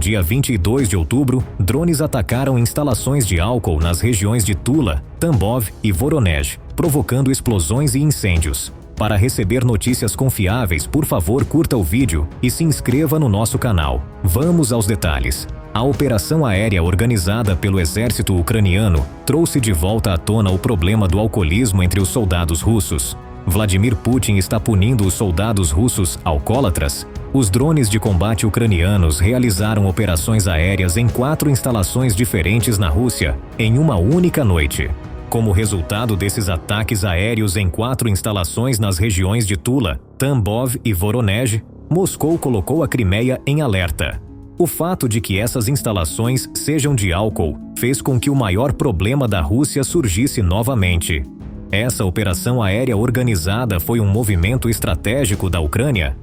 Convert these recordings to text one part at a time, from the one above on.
dia 22 de outubro, drones atacaram instalações de álcool nas regiões de Tula, Tambov e Voronezh, provocando explosões e incêndios. Para receber notícias confiáveis, por favor, curta o vídeo e se inscreva no nosso canal. Vamos aos detalhes. A operação aérea organizada pelo exército ucraniano trouxe de volta à tona o problema do alcoolismo entre os soldados russos. Vladimir Putin está punindo os soldados russos alcoólatras. Os drones de combate ucranianos realizaram operações aéreas em 4 instalações diferentes na Rússia, em uma única noite. Como resultado desses ataques aéreos em 4 instalações nas regiões de Tula, Tambov e Voronezh, Moscou colocou a Crimeia em alerta. O fato de que essas instalações sejam de álcool fez com que o maior problema da Rússia surgisse novamente. Essa operação aérea organizada foi um movimento estratégico da Ucrânia.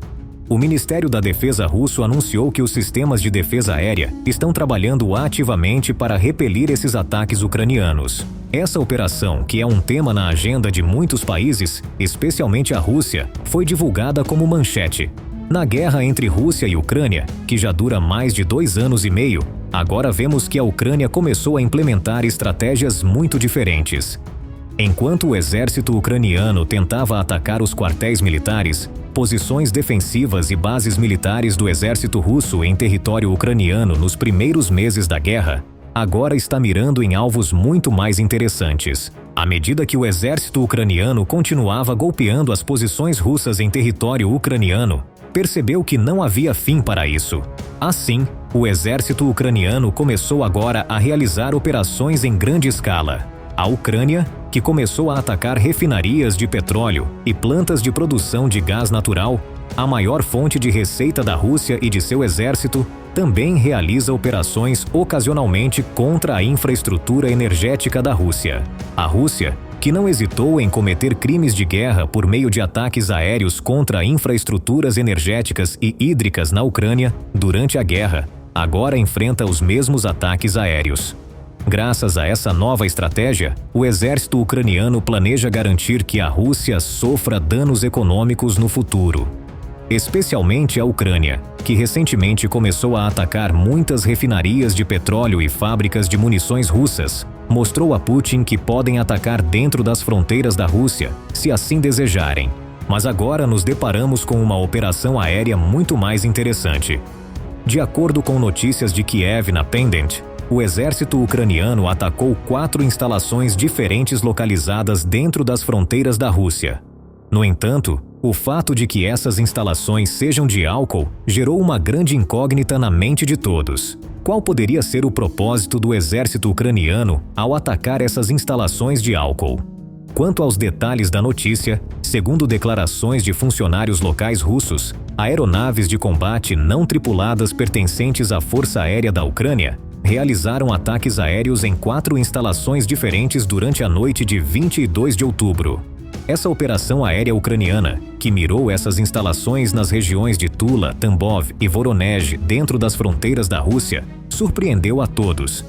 O Ministério da Defesa russo anunciou que os sistemas de defesa aérea estão trabalhando ativamente para repelir esses ataques ucranianos. Essa operação, que é um tema na agenda de muitos países, especialmente a Rússia, foi divulgada como manchete. Na guerra entre Rússia e Ucrânia, que já dura mais de 2 anos e meio, agora vemos que a Ucrânia começou a implementar estratégias muito diferentes. Enquanto o exército ucraniano tentava atacar os quartéis militares, posições defensivas e bases militares do exército russo em território ucraniano nos primeiros meses da guerra, agora está mirando em alvos muito mais interessantes. À medida que o exército ucraniano continuava golpeando as posições russas em território ucraniano, percebeu que não havia fim para isso. Assim, o exército ucraniano começou agora a realizar operações em grande escala. A Ucrânia, que começou a atacar refinarias de petróleo e plantas de produção de gás natural, a maior fonte de receita da Rússia e de seu exército, também realiza operações ocasionalmente contra a infraestrutura energética da Rússia. A Rússia, que não hesitou em cometer crimes de guerra por meio de ataques aéreos contra infraestruturas energéticas e hídricas na Ucrânia durante a guerra, agora enfrenta os mesmos ataques aéreos. Graças a essa nova estratégia, o exército ucraniano planeja garantir que a Rússia sofra danos econômicos no futuro. Especialmente a Ucrânia, que recentemente começou a atacar muitas refinarias de petróleo e fábricas de munições russas, mostrou a Putin que podem atacar dentro das fronteiras da Rússia, se assim desejarem. Mas agora nos deparamos com uma operação aérea muito mais interessante. De acordo com notícias de Kiev na Pendent, o exército ucraniano atacou 4 instalações diferentes localizadas dentro das fronteiras da Rússia. No entanto, o fato de que essas instalações sejam de álcool gerou uma grande incógnita na mente de todos. Qual poderia ser o propósito do exército ucraniano ao atacar essas instalações de álcool? Quanto aos detalhes da notícia, segundo declarações de funcionários locais russos, aeronaves de combate não tripuladas pertencentes à Força Aérea da Ucrânia realizaram ataques aéreos em 4 instalações diferentes durante a noite de 22 de outubro. Essa operação aérea ucraniana, que mirou essas instalações nas regiões de Tula, Tambov e Voronezh dentro das fronteiras da Rússia, surpreendeu a todos.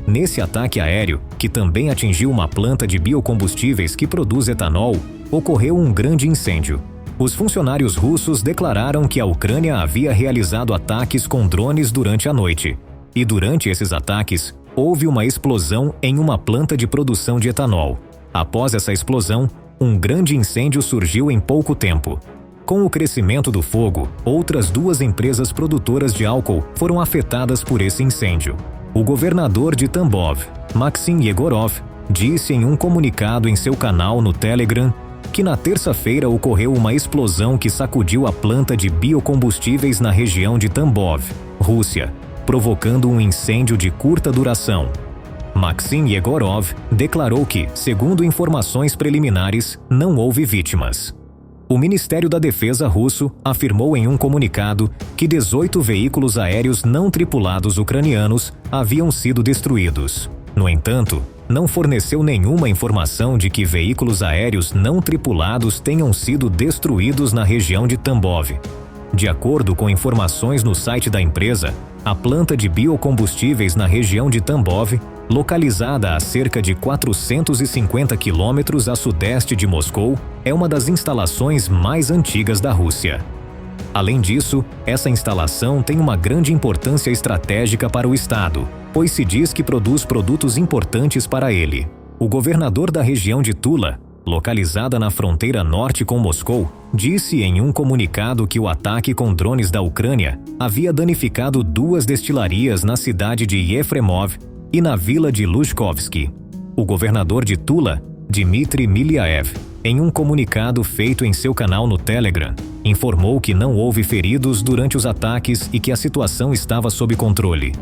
Nesse ataque aéreo, que também atingiu uma planta de biocombustíveis que produz etanol, ocorreu um grande incêndio. Os funcionários russos declararam que a Ucrânia havia realizado ataques com drones durante a noite. E durante esses ataques, houve uma explosão em uma planta de produção de etanol. Após essa explosão, um grande incêndio surgiu em pouco tempo. Com o crescimento do fogo, outras 2 empresas produtoras de álcool foram afetadas por esse incêndio. O governador de Tambov, Maxim Yegorov, disse em um comunicado em seu canal no Telegram que na terça-feira ocorreu uma explosão que sacudiu a planta de biocombustíveis na região de Tambov, Rússia, provocando um incêndio de curta duração. Maxim Yegorov declarou que, segundo informações preliminares, não houve vítimas. O Ministério da Defesa russo afirmou em um comunicado que 18 veículos aéreos não tripulados ucranianos haviam sido destruídos. No entanto, não forneceu nenhuma informação de que veículos aéreos não tripulados tenham sido destruídos na região de Tambov. De acordo com informações no site da empresa, a planta de biocombustíveis na região de Tambov, localizada a cerca de 450 quilômetros a sudeste de Moscou, é uma das instalações mais antigas da Rússia. Além disso, essa instalação tem uma grande importância estratégica para o Estado, pois se diz que produz produtos importantes para ele. O governador da região de Tula, localizada na fronteira norte com Moscou, disse em um comunicado que o ataque com drones da Ucrânia havia danificado 2 destilarias na cidade de Yefremov e na vila de Lushkovsky. O governador de Tula, Dmitry Milyaev, em um comunicado feito em seu canal no Telegram, informou que não houve feridos durante os ataques e que a situação estava sob controle.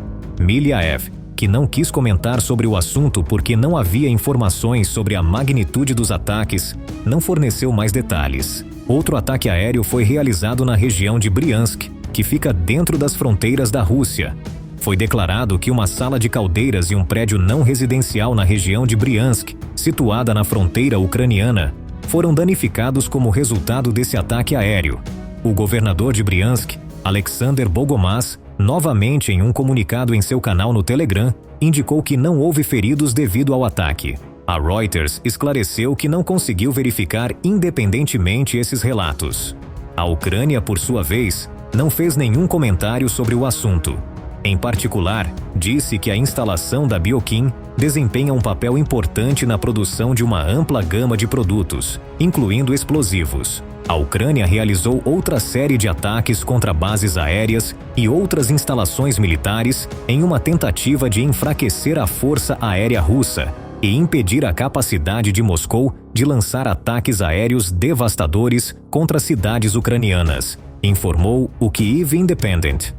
Milyaev, que não quis comentar sobre o assunto porque não havia informações sobre a magnitude dos ataques, não forneceu mais detalhes. Outro ataque aéreo foi realizado na região de Briansk, que fica dentro das fronteiras da Rússia. Foi declarado que uma sala de caldeiras e um prédio não residencial na região de Briansk, situada na fronteira ucraniana, foram danificados como resultado desse ataque aéreo. O governador de Briansk, Alexander Bogomaz, novamente em um comunicado em seu canal no Telegram, indicou que não houve feridos devido ao ataque. A Reuters esclareceu que não conseguiu verificar independentemente esses relatos. A Ucrânia, por sua vez, não fez nenhum comentário sobre o assunto. Em particular, disse que a instalação da Biokin desempenha um papel importante na produção de uma ampla gama de produtos, incluindo explosivos. A Ucrânia realizou outra série de ataques contra bases aéreas e outras instalações militares em uma tentativa de enfraquecer a força aérea russa e impedir a capacidade de Moscou de lançar ataques aéreos devastadores contra cidades ucranianas, informou o Kyiv Independent.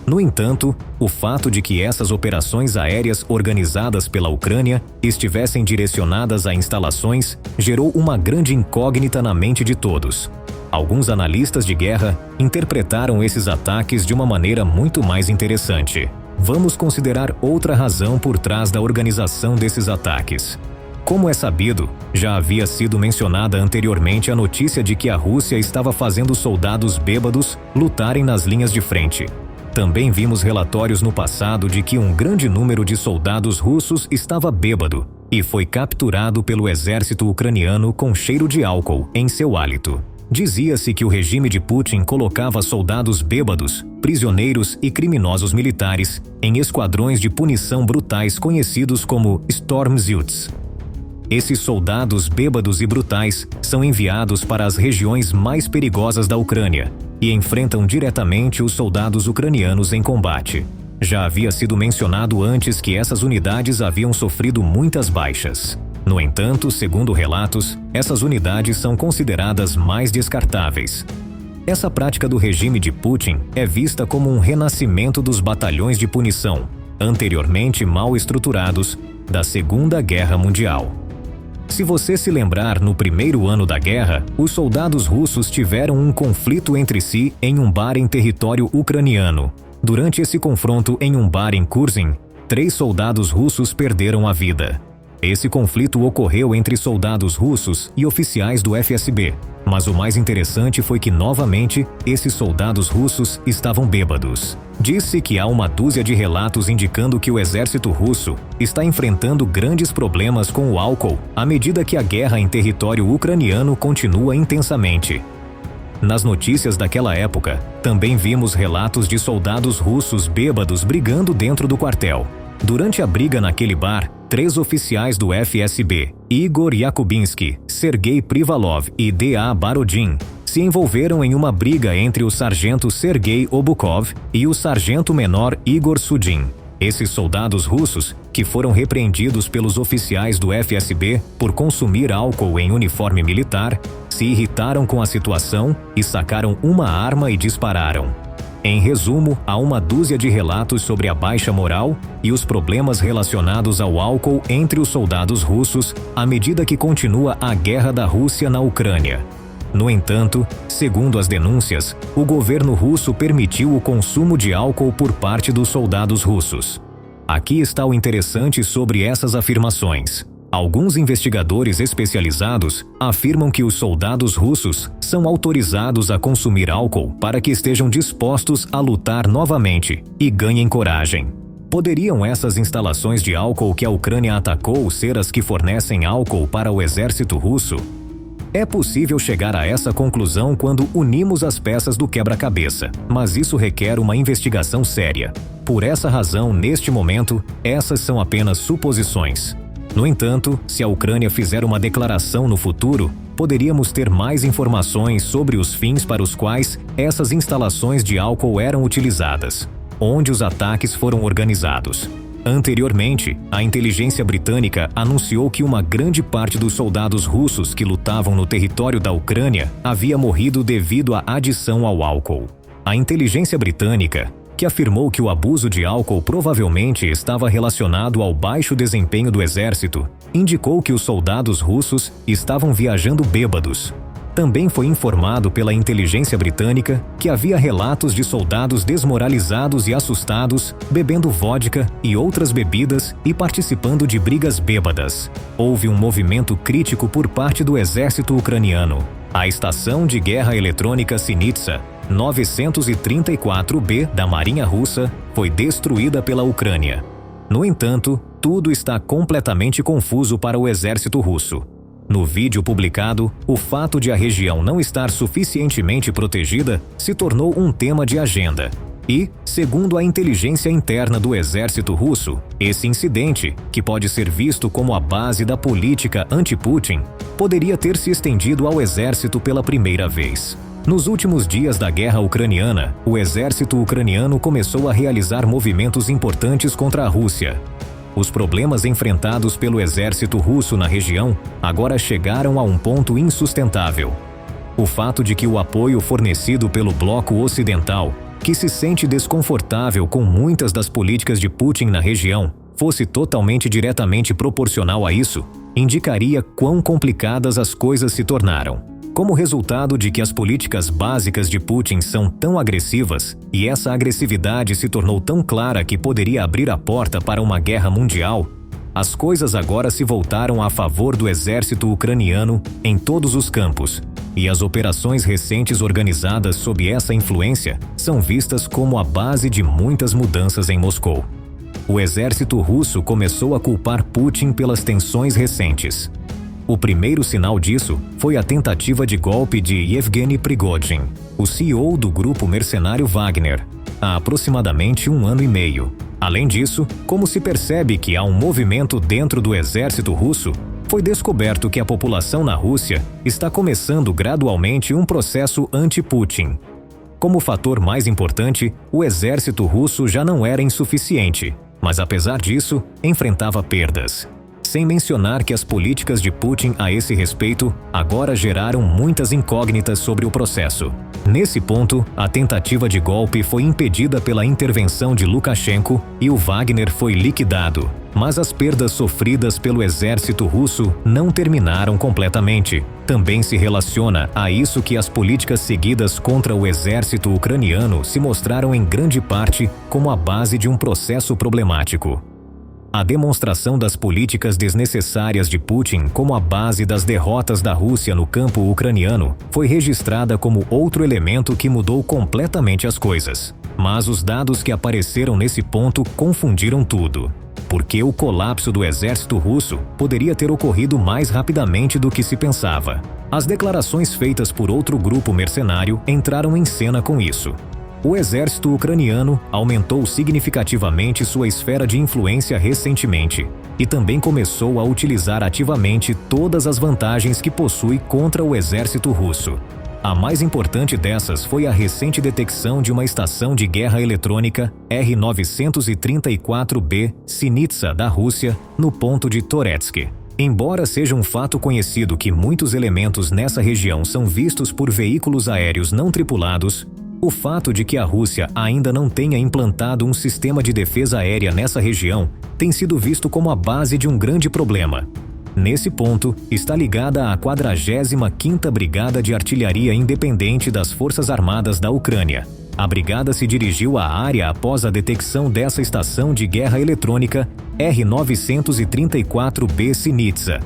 No entanto, o fato de que essas operações aéreas organizadas pela Ucrânia estivessem direcionadas a instalações gerou uma grande incógnita na mente de todos. Alguns analistas de guerra interpretaram esses ataques de uma maneira muito mais interessante. Vamos considerar outra razão por trás da organização desses ataques. Como é sabido, já havia sido mencionada anteriormente a notícia de que a Rússia estava fazendo soldados bêbados lutarem nas linhas de frente. Também vimos relatórios no passado de que um grande número de soldados russos estava bêbado e foi capturado pelo exército ucraniano com cheiro de álcool em seu hálito. Dizia-se que o regime de Putin colocava soldados bêbados, prisioneiros e criminosos militares em esquadrões de punição brutais conhecidos como Stormsuits. Esses soldados bêbados e brutais são enviados para as regiões mais perigosas da Ucrânia e enfrentam diretamente os soldados ucranianos em combate. Já havia sido mencionado antes que essas unidades haviam sofrido muitas baixas. No entanto, segundo relatos, essas unidades são consideradas mais descartáveis. Essa prática do regime de Putin é vista como um renascimento dos batalhões de punição, anteriormente mal estruturados, da Segunda Guerra Mundial. Se você se lembrar, no primeiro ano da guerra, os soldados russos tiveram um conflito entre si em um bar em território ucraniano. Durante esse confronto em um bar em Kurzyn, 3 soldados russos perderam a vida. Esse conflito ocorreu entre soldados russos e oficiais do FSB, mas o mais interessante foi que, novamente, esses soldados russos estavam bêbados. Disse que há uma dúzia de relatos indicando que o exército russo está enfrentando grandes problemas com o álcool à medida que a guerra em território ucraniano continua intensamente. Nas notícias daquela época, também vimos relatos de soldados russos bêbados brigando dentro do quartel. Durante a briga naquele bar, 3 oficiais do FSB, Igor Yakubinsky, Sergei Privalov e D.A. Barodin, se envolveram em uma briga entre o sargento Sergei Obukov e o sargento-menor Igor Sudin. Esses soldados russos, que foram repreendidos pelos oficiais do FSB por consumir álcool em uniforme militar, se irritaram com a situação e sacaram uma arma e dispararam. Em resumo, há uma dúzia de relatos sobre a baixa moral e os problemas relacionados ao álcool entre os soldados russos à medida que continua a guerra da Rússia na Ucrânia. No entanto, segundo as denúncias, o governo russo permitiu o consumo de álcool por parte dos soldados russos. Aqui está o interessante sobre essas afirmações. Alguns investigadores especializados afirmam que os soldados russos são autorizados a consumir álcool para que estejam dispostos a lutar novamente e ganhem coragem. Poderiam essas instalações de álcool que a Ucrânia atacou ser as que fornecem álcool para o exército russo? É possível chegar a essa conclusão quando unimos as peças do quebra-cabeça, mas isso requer uma investigação séria. Por essa razão, neste momento, essas são apenas suposições. No entanto, se a Ucrânia fizer uma declaração no futuro, poderíamos ter mais informações sobre os fins para os quais essas instalações de álcool eram utilizadas, onde os ataques foram organizados. Anteriormente, a inteligência britânica anunciou que uma grande parte dos soldados russos que lutavam no território da Ucrânia havia morrido devido à adição ao álcool. A inteligência britânica, que afirmou que o abuso de álcool provavelmente estava relacionado ao baixo desempenho do exército, indicou que os soldados russos estavam viajando bêbados. Também foi informado pela inteligência britânica que havia relatos de soldados desmoralizados e assustados, bebendo vodka e outras bebidas e participando de brigas bêbadas. Houve um movimento crítico por parte do exército ucraniano. A estação de guerra eletrônica Sinitsa 934B da Marinha Russa foi destruída pela Ucrânia. No entanto, tudo está completamente confuso para o exército russo. No vídeo publicado, o fato de a região não estar suficientemente protegida se tornou um tema de agenda. E, segundo a inteligência interna do exército russo, esse incidente, que pode ser visto como a base da política anti-Putin, poderia ter se estendido ao exército pela primeira vez. Nos últimos dias da guerra ucraniana, o exército ucraniano começou a realizar movimentos importantes contra a Rússia. Os problemas enfrentados pelo exército russo na região agora chegaram a um ponto insustentável. O fato de que o apoio fornecido pelo bloco ocidental, que se sente desconfortável com muitas das políticas de Putin na região, fosse totalmente diretamente proporcional a isso, indicaria quão complicadas as coisas se tornaram. Como resultado de que as políticas básicas de Putin são tão agressivas, e essa agressividade se tornou tão clara que poderia abrir a porta para uma guerra mundial, as coisas agora se voltaram a favor do exército ucraniano em todos os campos, e as operações recentes organizadas sob essa influência são vistas como a base de muitas mudanças em Moscou. O exército russo começou a culpar Putin pelas tensões recentes. O primeiro sinal disso foi a tentativa de golpe de Yevgeny Prigozhin, o CEO do grupo mercenário Wagner, há aproximadamente 1 ano e meio. Além disso, como se percebe que há um movimento dentro do exército russo, foi descoberto que a população na Rússia está começando gradualmente um processo anti-Putin. Como fator mais importante, o exército russo já não era insuficiente, mas apesar disso, enfrentava perdas. Sem mencionar que as políticas de Putin a esse respeito agora geraram muitas incógnitas sobre o processo. Nesse ponto, a tentativa de golpe foi impedida pela intervenção de Lukashenko e o Wagner foi liquidado. Mas as perdas sofridas pelo exército russo não terminaram completamente. Também se relaciona a isso que as políticas seguidas contra o exército ucraniano se mostraram em grande parte como a base de um processo problemático. A demonstração das políticas desnecessárias de Putin como a base das derrotas da Rússia no campo ucraniano foi registrada como outro elemento que mudou completamente as coisas. Mas os dados que apareceram nesse ponto confundiram tudo. Porque o colapso do exército russo poderia ter ocorrido mais rapidamente do que se pensava. As declarações feitas por outro grupo mercenário entraram em cena com isso. O exército ucraniano aumentou significativamente sua esfera de influência recentemente e também começou a utilizar ativamente todas as vantagens que possui contra o exército russo. A mais importante dessas foi a recente detecção de uma estação de guerra eletrônica R-934B Sinitsa da Rússia no ponto de Toretsk. Embora seja um fato conhecido que muitos elementos nessa região são vistos por veículos aéreos não tripulados, o fato de que a Rússia ainda não tenha implantado um sistema de defesa aérea nessa região tem sido visto como a base de um grande problema. Nesse ponto, está ligada à 45ª Brigada de Artilharia Independente das Forças Armadas da Ucrânia. A brigada se dirigiu à área após a detecção dessa estação de guerra eletrônica R-934B Sinitsa.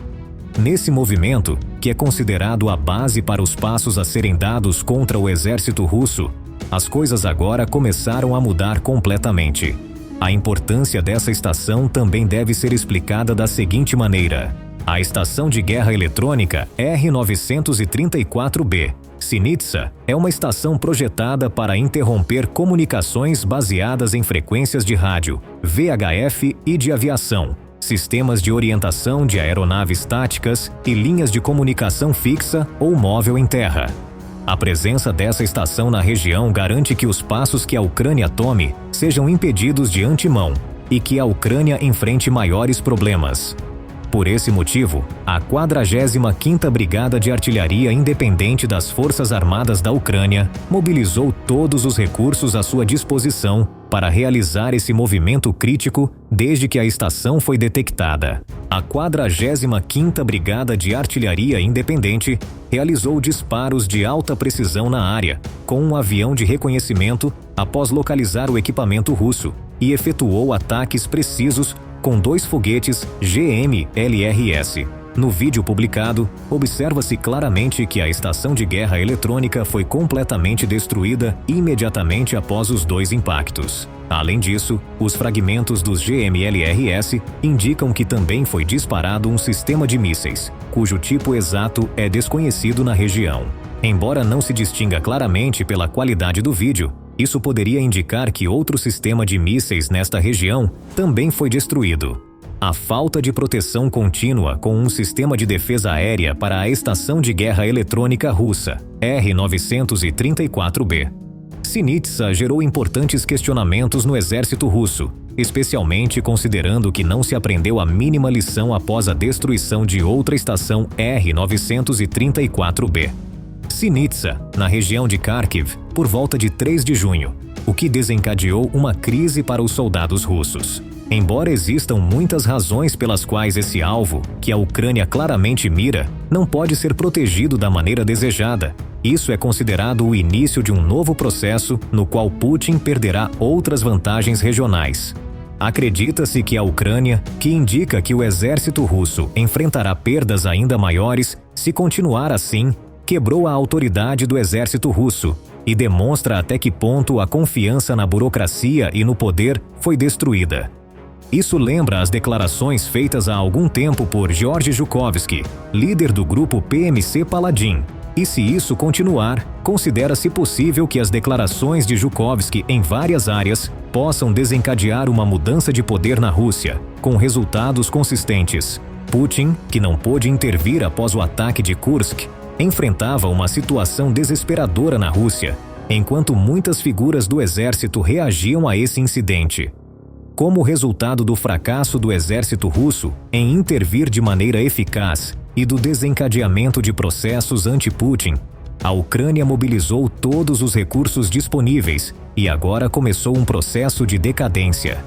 Nesse movimento, que é considerado a base para os passos a serem dados contra o exército russo, as coisas agora começaram a mudar completamente. A importância dessa estação também deve ser explicada da seguinte maneira. A estação de guerra eletrônica R-934B, Sinitsa, é uma estação projetada para interromper comunicações baseadas em frequências de rádio, VHF e de aviação, sistemas de orientação de aeronaves táticas e linhas de comunicação fixa ou móvel em terra. A presença dessa estação na região garante que os passos que a Ucrânia tome sejam impedidos de antemão e que a Ucrânia enfrente maiores problemas. Por esse motivo, a 45ª Brigada de Artilharia Independente das Forças Armadas da Ucrânia mobilizou todos os recursos à sua disposição para realizar esse movimento crítico desde que a estação foi detectada. A 45ª Brigada de Artilharia Independente realizou disparos de alta precisão na área, com um avião de reconhecimento após localizar o equipamento russo, e efetuou ataques precisos com 2 foguetes GMLRS. No vídeo publicado, observa-se claramente que a estação de guerra eletrônica foi completamente destruída imediatamente após os 2 impactos. Além disso, os fragmentos dos GMLRS indicam que também foi disparado um sistema de mísseis, cujo tipo exato é desconhecido na região. Embora não se distinga claramente pela qualidade do vídeo, isso poderia indicar que outro sistema de mísseis nesta região também foi destruído. A falta de proteção contínua com um sistema de defesa aérea para a estação de guerra eletrônica russa, R-934B. Sinitsa gerou importantes questionamentos no exército russo, especialmente considerando que não se aprendeu a mínima lição após a destruição de outra estação R-934B. Sinitsa, na região de Kharkiv, por volta de 3 de junho, o que desencadeou uma crise para os soldados russos. Embora existam muitas razões pelas quais esse alvo, que a Ucrânia claramente mira, não pode ser protegido da maneira desejada, isso é considerado o início de um novo processo no qual Putin perderá outras vantagens regionais. Acredita-se que a Ucrânia, que indica que o exército russo enfrentará perdas ainda maiores se continuar assim, quebrou a autoridade do exército russo e demonstra até que ponto a confiança na burocracia e no poder foi destruída. Isso lembra as declarações feitas há algum tempo por Georgy Zhukovsky, líder do grupo PMC Paladin. E se isso continuar, considera-se possível que as declarações de Zhukovsky em várias áreas possam desencadear uma mudança de poder na Rússia, com resultados consistentes. Putin, que não pôde intervir após o ataque de Kursk, enfrentava uma situação desesperadora na Rússia, enquanto muitas figuras do exército reagiam a esse incidente. Como resultado do fracasso do exército russo em intervir de maneira eficaz e do desencadeamento de processos anti-Putin, a Ucrânia mobilizou todos os recursos disponíveis e agora começou um processo de decadência.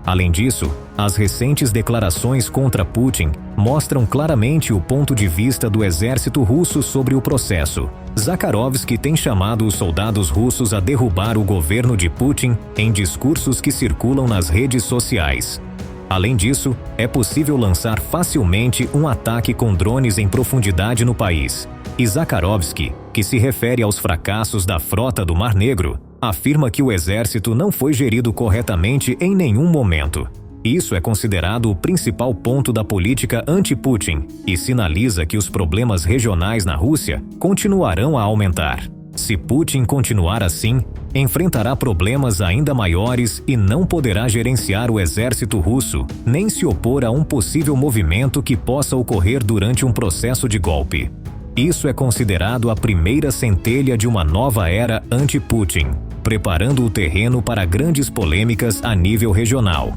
Além disso, as recentes declarações contra Putin mostram claramente o ponto de vista do exército russo sobre o processo. Zakharovsky tem chamado os soldados russos a derrubar o governo de Putin em discursos que circulam nas redes sociais. Além disso, é possível lançar facilmente um ataque com drones em profundidade no país. E Zakharovsky, que se refere aos fracassos da frota do Mar Negro, afirma que o exército não foi gerido corretamente em nenhum momento. Isso é considerado o principal ponto da política anti-Putin e sinaliza que os problemas regionais na Rússia continuarão a aumentar. Se Putin continuar assim, enfrentará problemas ainda maiores e não poderá gerenciar o exército russo, nem se opor a um possível movimento que possa ocorrer durante um processo de golpe. Isso é considerado a primeira centelha de uma nova era anti-Putin, preparando o terreno para grandes polêmicas a nível regional.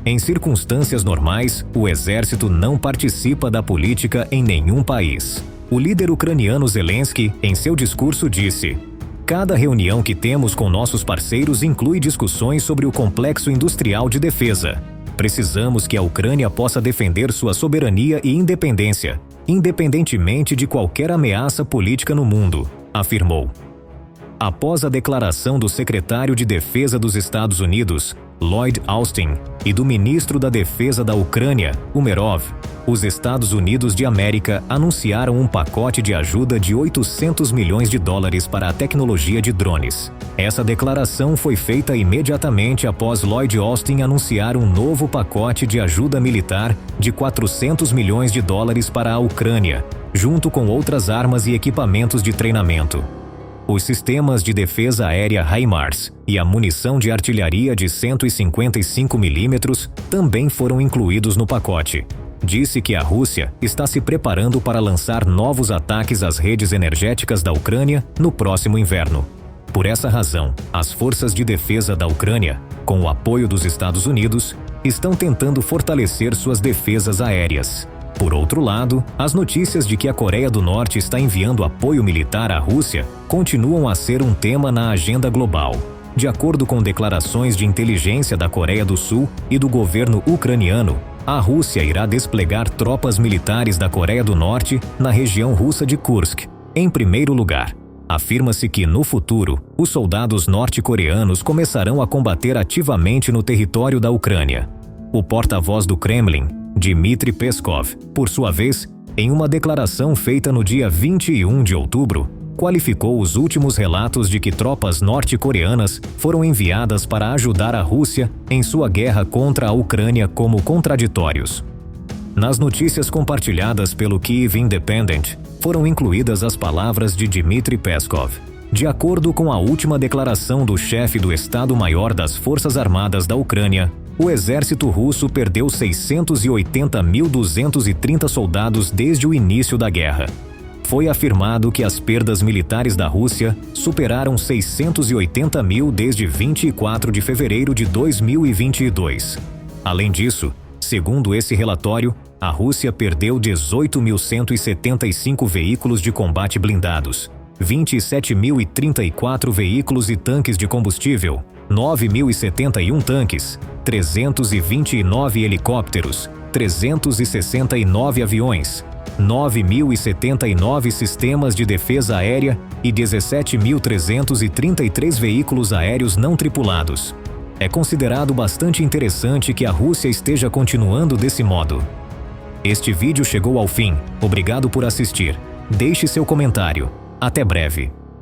Em circunstâncias normais, o exército não participa da política em nenhum país. O líder ucraniano Zelensky, em seu discurso, disse: "Cada reunião que temos com nossos parceiros inclui discussões sobre o complexo industrial de defesa. Precisamos que a Ucrânia possa defender sua soberania e independência, independentemente de qualquer ameaça política no mundo", afirmou. Após a declaração do secretário de Defesa dos Estados Unidos, Lloyd Austin, e do ministro da Defesa da Ucrânia, Umerov, os Estados Unidos de América anunciaram um pacote de ajuda de 800 milhões de dólares para a tecnologia de drones. Essa declaração foi feita imediatamente após Lloyd Austin anunciar um novo pacote de ajuda militar de 400 milhões de dólares para a Ucrânia, junto com outras armas e equipamentos de treinamento. Os sistemas de defesa aérea HIMARS e a munição de artilharia de 155 mm também foram incluídos no pacote. Disse que a Rússia está se preparando para lançar novos ataques às redes energéticas da Ucrânia no próximo inverno. Por essa razão, as forças de defesa da Ucrânia, com o apoio dos Estados Unidos, estão tentando fortalecer suas defesas aéreas. Por outro lado, as notícias de que a Coreia do Norte está enviando apoio militar à Rússia continuam a ser um tema na agenda global. De acordo com declarações de inteligência da Coreia do Sul e do governo ucraniano, a Rússia irá desplegar tropas militares da Coreia do Norte na região russa de Kursk. Em primeiro lugar, afirma-se que, no futuro, os soldados norte-coreanos começarão a combater ativamente no território da Ucrânia. O porta-voz do Kremlin, Dmitry Peskov, por sua vez, em uma declaração feita no dia 21 de outubro, qualificou os últimos relatos de que tropas norte-coreanas foram enviadas para ajudar a Rússia em sua guerra contra a Ucrânia como contraditórios. Nas notícias compartilhadas pelo Kyiv Independent, foram incluídas as palavras de Dmitry Peskov. De acordo com a última declaração do chefe do Estado-Maior das Forças Armadas da Ucrânia, o exército russo perdeu 680.230 soldados desde o início da guerra. Foi afirmado que as perdas militares da Rússia superaram 680 mil desde 24 de fevereiro de 2022. Além disso, segundo esse relatório, a Rússia perdeu 18.175 veículos de combate blindados, 27.034 veículos e tanques de combustível, 9.071 tanques, 329 helicópteros, 369 aviões, 9.079 sistemas de defesa aérea e 17.333 veículos aéreos não tripulados. É considerado bastante interessante que a Rússia esteja continuando desse modo. Este vídeo chegou ao fim. Obrigado por assistir. Deixe seu comentário. Até breve.